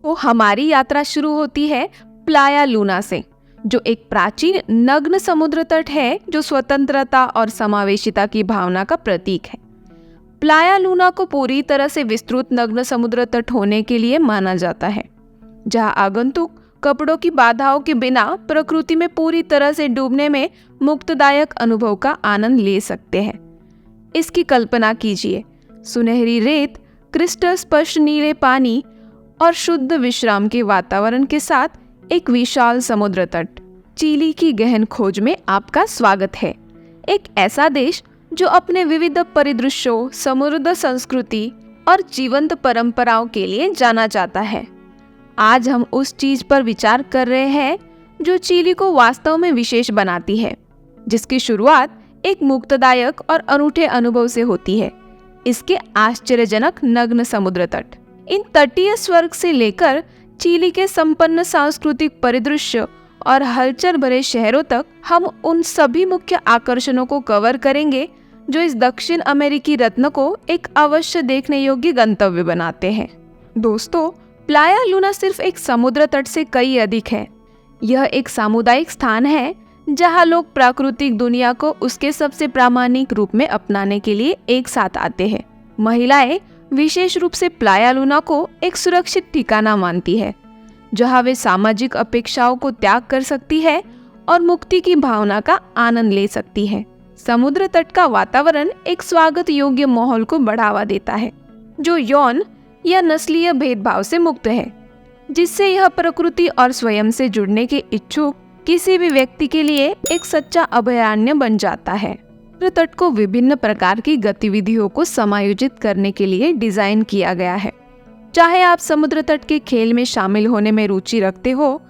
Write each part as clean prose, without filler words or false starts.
तो हमारी यात्रा शुरू होती है प्लाया लूना से, जो एक प्राचीन नग्न समुद्र तट है जो स्वतंत्रता और समावेशिता की भावना का प्रतीक है। प्लाया लूना को पूरी तरह से विस्तृत नग्न समुद्र तट होने के लिए माना जाता है, जहां आगंतुक कपड़ों की बाधाओं के बिना प्रकृति में पूरी तरह से डूबने में मुक्तदायक अनुभव का आनंद ले सकते हैं। इसकी कल्पना कीजिए, सुनहरी रेत, क्रिस्टल स्पष्ट नीले पानी और शुद्ध विश्राम के वातावरण के साथ एक विशाल समुद्र तट। चिली की गहन खोज में आपका स्वागत है। एक ऐसा देश जो अपने विविध परिदृश्यों, समृद्ध संस्कृति और जीवंत परंपराओं के लिए जाना जाता है। आज हम उस चीज पर विचार कर रहे हैं जो चिली को वास्तव में विशेष बनाती है, जिसकी शुरुआत एक मुक्तदायक और अनूठे अनुभव से होती है, इसके आश्चर्यजनक नग्न समुद्र तट। इन तटीय स्वर्ग से लेकर चिली के संपन्न सांस्कृतिक परिदृश्य और हलचल भरे शहरों तक हम उन सभी मुख्य आकर्षणों को कवर करेंगे जो इस दक्षिण अमेरिकी रत्न को एक अवश्य देखने योग्य गंतव्य बनाते हैं। दोस्तों, प्लाया लूना सिर्फ एक समुद्र तट से कई अधिक है। यह एक सामुदायिक स्थान है जहां लोग प्राकृतिक दुनिया को उसके सबसे प्रामाणिक रूप में अपनाने के लिए एक साथ आते हैं। महिलाएं विशेष रूप से प्लाया लूना को एक सुरक्षित ठिकाना मानती है, जहां वे सामाजिक अपेक्षाओं को त्याग कर सकती है और मुक्ति की भावना का आनंद ले सकती है। समुद्र तट का वातावरण एक स्वागत योग्य माहौल को बढ़ावा देता है, जो यौन या नस्लीय भेदभाव से मुक्त है, जिससे यह प्रकृति और स्वयं से जुड़ने के इच्छुक किसी भी व्यक्ति के लिए एक सच्चा अभयारण्य बन जाता है। समुद्र तट को विभिन्न प्रकार की गतिविधियों को समायोजित करने के लिए डिजाइन किया गया है। चाहे आप समुद्र तट के खेल में शामिल होने में रुचि रखते हो,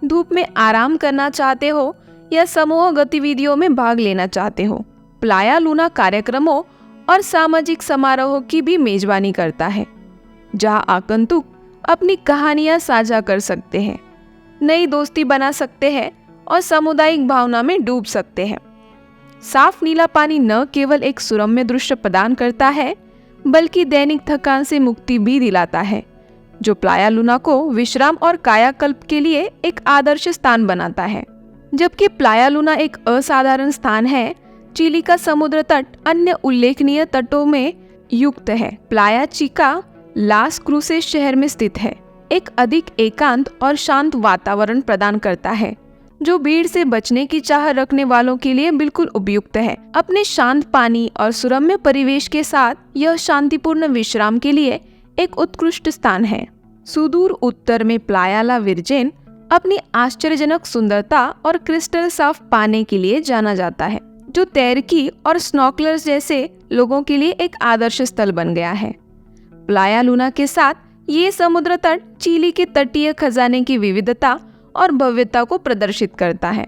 धूप में आराम करना चाहते हो या समूह गतिविधियों में भाग लेना चाहते हो, प्लाया लूना कार्यक्रमों और सामाजिक समारोहों की भी मेजबानी करता है, जहां आगंतुक अपनी कहानियां साझा कर सकते हैं, नई दोस्ती बना सकते हैं और सामुदायिक भावना में डूब सकते हैं। साफ नीला पानी न केवल एक सुरम्य दृश्य प्रदान करता है, बल्कि दैनिक थकान से मुक्ति भी दिलाता है, जो प्लाया लूना को विश्राम और कायाकल्प के लिए एक आदर्श स्थान बनाता है। जबकि प्लाया लूना एक असाधारण स्थान है, चिली का समुद्र तट अन्य उल्लेखनीय तटों में युक्त है। प्लाया चिका लास क्रूसेस शहर में स्थित है, एक अधिक एकांत और शांत वातावरण प्रदान करता है, जो भीड़ से बचने की चाह रखने वालों के लिए बिल्कुल उपयुक्त है। अपने शांत पानी और सुरम्य परिवेश के साथ यह शांतिपूर्ण विश्राम के लिए एक उत्कृष्ट स्थान है। सुदूर उत्तर में प्लाया ला विर्जेन अपनी आश्चर्यजनक सुंदरता और क्रिस्टल साफ पानी के लिए जाना जाता है, जो तैरकी और स्नॉर्कलर्स जैसे लोगों के लिए एक आदर्श स्थल बन गया है। प्लाया लूना के साथ ये समुद्र तट चिली के तटीय खजाने की विविधता और भव्यता को प्रदर्शित करता है।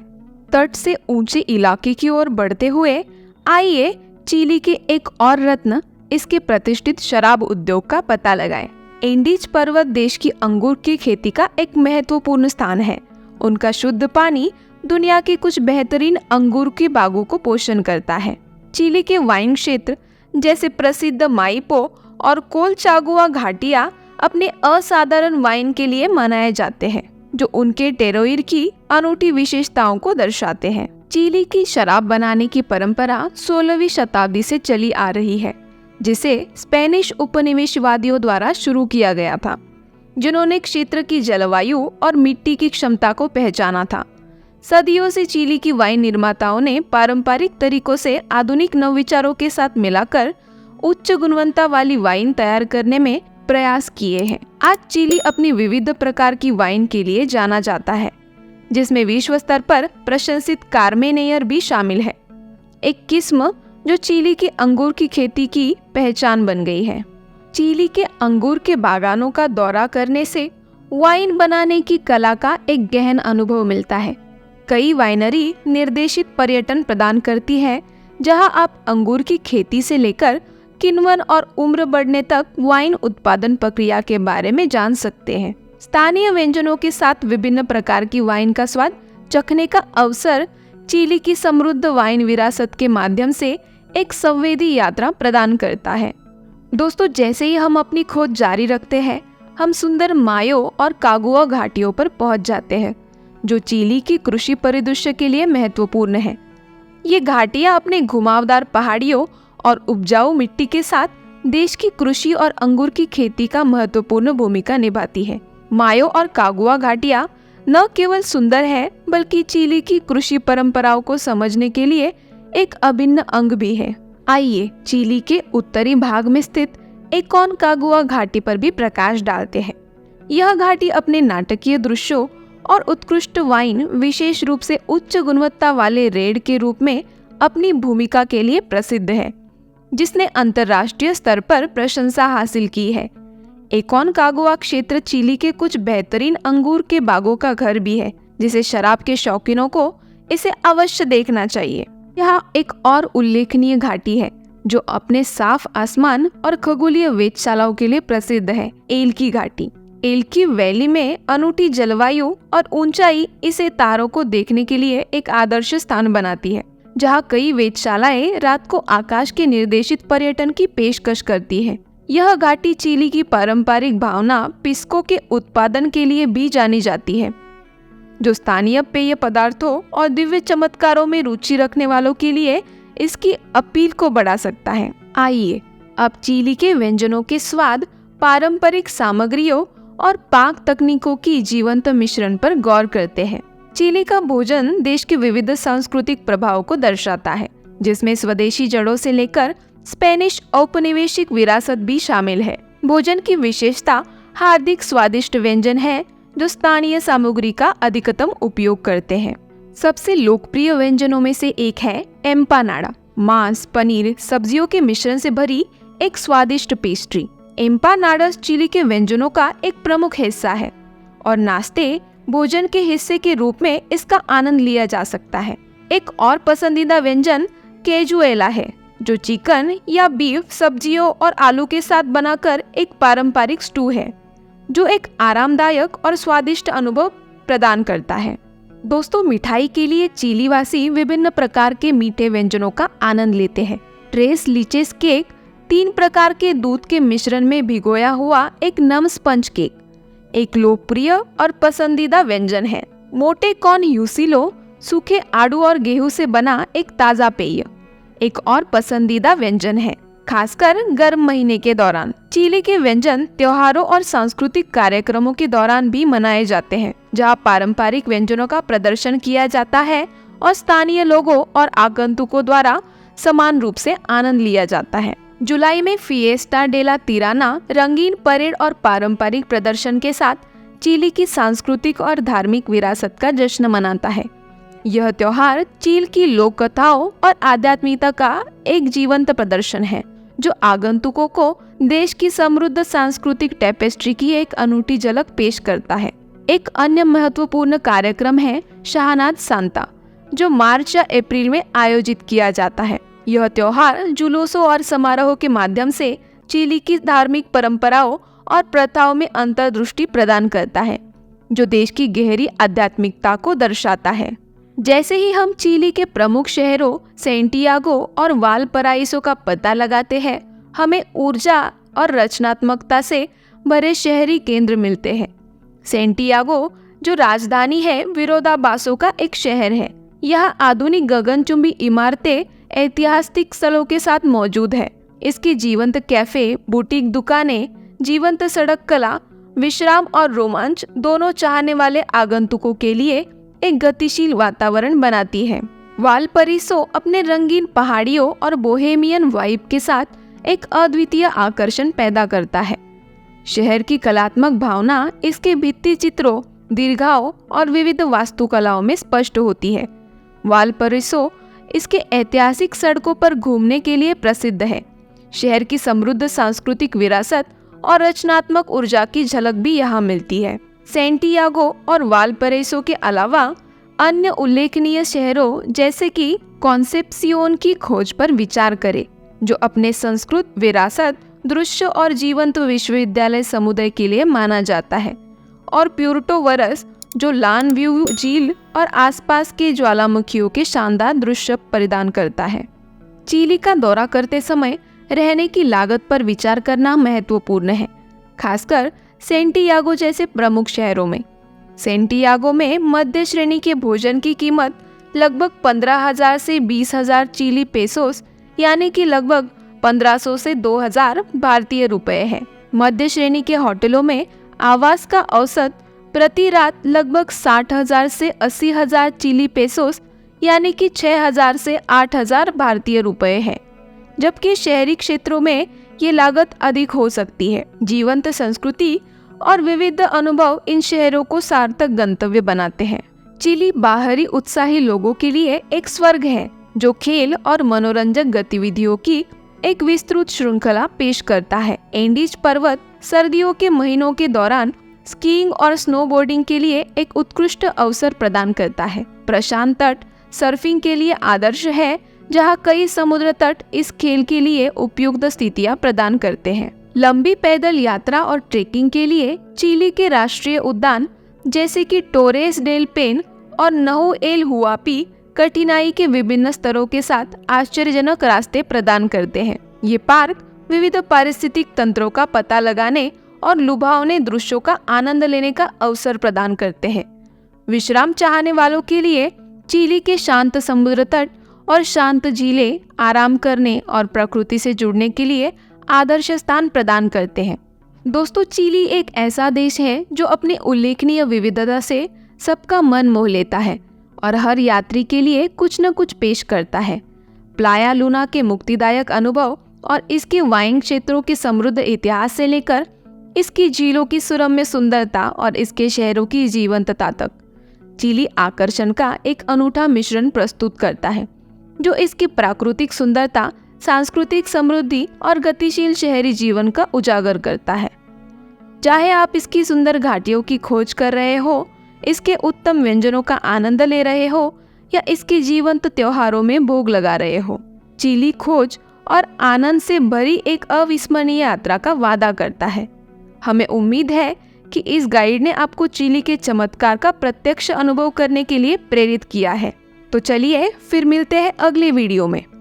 तट से ऊंचे इलाके की ओर बढ़ते हुए आइए चिली के एक और रत्न, इसके प्रतिष्ठित शराब उद्योग का पता लगाएं। एंडीज पर्वत देश की अंगूर की खेती का एक महत्वपूर्ण स्थान है। उनका शुद्ध पानी दुनिया के कुछ बेहतरीन अंगूर के बागों को पोषण करता है। चिली के वाइन क्षेत्र जैसे प्रसिद्ध माइपो और कोलचागुआ घाटियां अपने असाधारण वाइन के लिए मनाए जाते हैं, जो उनके टेरोइर की अनूठी विशेषताओं को दर्शाते हैं। चिली की शराब बनाने की परंपरा 16वीं शताब्दी से चली आ रही है, जिसे स्पेनिश उपनिवेशवादियों द्वारा शुरू किया गया था, जिन्होंने क्षेत्र की जलवायु और मिट्टी की क्षमता को पहचाना था। सदियों से चिली की वाइन निर्माताओं ने पारंपरिक तरीकों से आधुनिक नवविचारों के साथ मिलाकर उच्च गुणवत्ता वाली वाइन तैयार करने में प्रयास किए हैं। आज चिली अपनी विविध प्रकार की वाइन के लिए जाना जाता है, जिसमें विश्व स्तर पर प्रशंसित कार्मेनेयर भी शामिल है, एक किस्म जो चिली के अंगूर की खेती की पहचान बन गई है। चिली के अंगूर के बागानों का दौरा करने से वाइन बनाने की कला का एक गहन अनुभव मिलता है। कई वाइनरी निर्देशित पर्यटन प्रदान करती है, जहां आप अंगूर की खेती से लेकर किण्वन और उम्र बढ़ने तक वाइन उत्पादन प्रक्रिया के बारे में जान सकते हैं। स्थानीय व्यंजनों के साथ विभिन्न प्रकार की वाइन का स्वाद चखने का अवसर चिली की समृद्ध वाइन विरासत के माध्यम से एक संवेदी यात्रा प्रदान करता है। दोस्तों, जैसे ही हम अपनी खोज जारी रखते हैं, हम सुंदर मायो और कागुआ घाटियों पर पहुंच जाते हैं, जो चिली की कृषि परिदृश्य के लिए महत्वपूर्ण है। ये घाटियां अपने घुमावदार पहाड़ियों और उपजाऊ मिट्टी के साथ देश की कृषि और अंगूर की खेती का महत्वपूर्ण भूमिका निभाती है। मायो और कागुआ घाटियां न केवल सुंदर है, बल्कि चिली की कृषि परंपराओं को समझने के लिए एक अभिन्न अंग भी है। आइए चिली के उत्तरी भाग में स्थित एकोनकागुआ घाटी पर भी प्रकाश डालते हैं। यह घाटी अपने नाटकीय दृश्यों और उत्कृष्ट वाइन, विशेष रूप से उच्च गुणवत्ता वाले रेड के रूप में अपनी भूमिका के लिए प्रसिद्ध है, जिसने अंतर्राष्ट्रीय स्तर पर प्रशंसा हासिल की है। एकोनकागुआ क्षेत्र चिली के कुछ बेहतरीन अंगूर के बागों का घर भी है, जिसे शराब के शौकीनों को इसे अवश्य देखना चाहिए। यहाँ एक और उल्लेखनीय घाटी है जो अपने साफ आसमान और खगोलीय वेधशालाओं के लिए प्रसिद्ध है, एल्की घाटी। एल्की वैली में अनूठी जलवायु और ऊंचाई इसे तारों को देखने के लिए एक आदर्श स्थान बनाती है, जहाँ कई वेधशालाएं रात को आकाश के निर्देशित पर्यटन की पेशकश करती है। यह घाटी चिली की पारंपरिक भावना पिस्को के उत्पादन के लिए भी जानी जाती है, जो स्थानीय पेय पदार्थों और दिव्य चमत्कारों में रुचि रखने वालों के लिए इसकी अपील को बढ़ा सकता है। आइए अब चिली के व्यंजनों के स्वाद, पारंपरिक सामग्रियों और पाक तकनीकों की जीवंत मिश्रण पर गौर करते हैं। चिली का भोजन देश के विविध सांस्कृतिक प्रभाव को दर्शाता है, जिसमें स्वदेशी जड़ों से लेकर स्पेनिश औपनिवेशिक विरासत भी शामिल है। भोजन की विशेषता हार्दिक स्वादिष्ट व्यंजन है जो स्थानीय सामग्री का अधिकतम उपयोग करते हैं। सबसे लोकप्रिय व्यंजनों में से एक है एम्पानाडा, मांस, पनीर, सब्जियों के मिश्रण से भरी एक स्वादिष्ट पेस्ट्री। एम्पानाडास चिली के व्यंजनों का एक प्रमुख हिस्सा है और नाश्ते भोजन के हिस्से के रूप में इसका आनंद लिया जा सकता है। एक और पसंदीदा व्यंजन केजुएला है, जो चिकन या बीफ, सब्जियों और आलू के साथ बनाकर एक पारंपरिक स्टू है, जो एक आरामदायक और स्वादिष्ट अनुभव प्रदान करता है। दोस्तों, मिठाई के लिए चिली वासी विभिन्न प्रकार के मीठे व्यंजनों का आनंद लेते हैं। ट्रेस लीचेस केक 3 प्रकार के दूध के मिश्रण में भिगोया हुआ एक नम स्पंज केक एक लोकप्रिय और पसंदीदा व्यंजन है। मोटे कॉर्न यूसिलो, सूखे आड़ू और गेहूं से बना एक ताज़ा पेय एक और पसंदीदा व्यंजन है, खासकर गर्म महीने के दौरान। चिली के व्यंजन त्योहारों और सांस्कृतिक कार्यक्रमों के दौरान भी मनाए जाते हैं, जहां पारंपरिक व्यंजनों का प्रदर्शन किया जाता है और स्थानीय लोगों और आगंतुकों द्वारा समान रूप से आनंद लिया जाता है। जुलाई में फिएस्टा डे ला तिराना रंगीन परेड और पारंपरिक प्रदर्शन के साथ चिली की सांस्कृतिक और धार्मिक विरासत का जश्न मनाता है। यह त्योहार चिली की लोक कथाओं और आध्यात्मिकता का एक जीवंत प्रदर्शन है, जो आगंतुकों को देश की समृद्ध सांस्कृतिक टेपेस्ट्री की एक अनूठी झलक पेश करता है। एक अन्य महत्वपूर्ण कार्यक्रम है शाहनाद सांता, जो मार्च या अप्रैल में आयोजित किया जाता है। यह त्योहार जुलूसों और समारोहों के माध्यम से चिली की धार्मिक परंपराओं और प्रथाओं में अंतर्दृष्टि प्रदान करता है, जो देश की गहरी आध्यात्मिकता को दर्शाता है। जैसे ही हम चिली के प्रमुख शहरों सेंटियागो और वालपराइसो का पता लगाते हैं, हमें ऊर्जा और रचनात्मकता से भरे शहरी केंद्र मिलते हैं। सेंटियागो, जो राजधानी है, विरोधाभासों का एक शहर है। यह आधुनिक गगनचुंबी इमारतें ऐतिहासिक स्थलों के साथ मौजूद है। इसकी जीवंत कैफे, बुटीक दुकानें, जीवंत सड़क कला, विश्राम और रोमांच दोनों चाहने वाले आगंतुकों के लिए एक गतिशील वातावरण बनाती है। वालपरिसो अपने रंगीन पहाड़ियों और बोहेमियन वाइब के साथ एक अद्वितीय आकर्षण पैदा करता है। शहर की कलात्मक भावना इसके भित्ति चित्रों, दीर्घाओं और विविध वास्तुकलाओं में स्पष्ट होती है। वालपरिसो इसके ऐतिहासिक सड़कों पर घूमने के लिए प्रसिद्ध है। शहर की समृद्ध सांस्कृतिक विरासत और रचनात्मक ऊर्जा की झलक भी यहाँ मिलती है। सेंटियागो और वालपराइसो के अलावा अन्य उल्लेखनीय शहरों जैसे कि कॉन्सेप्सियोन की खोज पर विचार करें, जो अपने संस्कृत विरासत, दृश्य और जीवंत विश्वविद्यालय समुदाय के लिए माना जाता है, और प्यूर्टो वरस, जो लान व्यू झील और आसपास के ज्वालामुखियों के शानदार दृश्य प्रदान करता है। चिली का दौरा करते समय रहने की लागत पर विचार करना महत्वपूर्ण है, खासकर सेंटियागो जैसे प्रमुख शहरों में। सेंटियागो में मध्य श्रेणी के भोजन की कीमत लगभग 15,000 से 20,000 चिली पेसोस यानी कि लगभग 1,500 से 2,000 भारतीय रुपए है। मध्य श्रेणी के होटलों में आवास का औसत प्रति रात लगभग 60,000 से 80,000 चिली पेसोस यानी कि 6,000 से 8,000 भारतीय रुपए है, जबकि शहरी क्षेत्रों में ये लागत अधिक हो सकती है। जीवंत संस्कृति और विविध अनुभव इन शहरों को सार्थक गंतव्य बनाते हैं। चिली बाहरी उत्साही लोगों के लिए एक स्वर्ग है, जो खेल और मनोरंजक गतिविधियों की एक विस्तृत श्रृंखला पेश करता है। एंडीज पर्वत सर्दियों के महीनों के दौरान स्कीइंग और स्नोबोर्डिंग के लिए एक उत्कृष्ट अवसर प्रदान करता है। प्रशांत तट सर्फिंग के लिए आदर्श है, जहां कई समुद्र तट इस खेल के लिए उपयुक्त स्थितियां प्रदान करते हैं। लंबी पैदल यात्रा और ट्रेकिंग के लिए चिली के राष्ट्रीय उद्यान जैसे कि टोरेस डेल पेन और नहू एल हुआपी कठिनाई के विभिन्न स्तरों के साथ आश्चर्यजनक रास्ते प्रदान करते हैं। ये पार्क विविध पारिस्थितिक तंत्रों का पता लगाने और लुभावने दृश्यों का आनंद लेने का अवसर प्रदान करते हैं। विश्राम चाहने वालों के लिए चिली के शांत समुद्र तट और शांत झीलें आराम करने और प्रकृति से जुड़ने के लिए आदर्श स्थान प्रदान करते हैं। दोस्तों, चिली एक ऐसा देश है जो अपनी उल्लेखनीय विविधता से सबका मन मोह लेता है और हर यात्री के लिए कुछ न कुछ पेश करता है। प्लाया लूना के मुक्तिदायक अनुभव और इसके वाइन क्षेत्रों के समृद्ध इतिहास से लेकर इसकी झीलों की सुरम्य सुंदरता और इसके शहरों की जीवंतता तक, चिली आकर्षण का एक अनूठा मिश्रण प्रस्तुत करता है, जो इसकी प्राकृतिक सुंदरता, सांस्कृतिक समृद्धि और गतिशील शहरी जीवन का उजागर करता है। चाहे आप इसकी सुंदर घाटियों की खोज कर रहे हो, इसके उत्तम व्यंजनों का आनंद ले रहे हो या इसके जीवंत त्योहारों में भोग लगा रहे हो, चिली खोज और आनंद से भरी एक अविस्मरणीय यात्रा का वादा करता है। हमें उम्मीद है कि इस गाइड ने आपको चिली के चमत्कार का प्रत्यक्ष अनुभव करने के लिए प्रेरित किया है। तो चलिए फिर मिलते हैं अगले वीडियो में।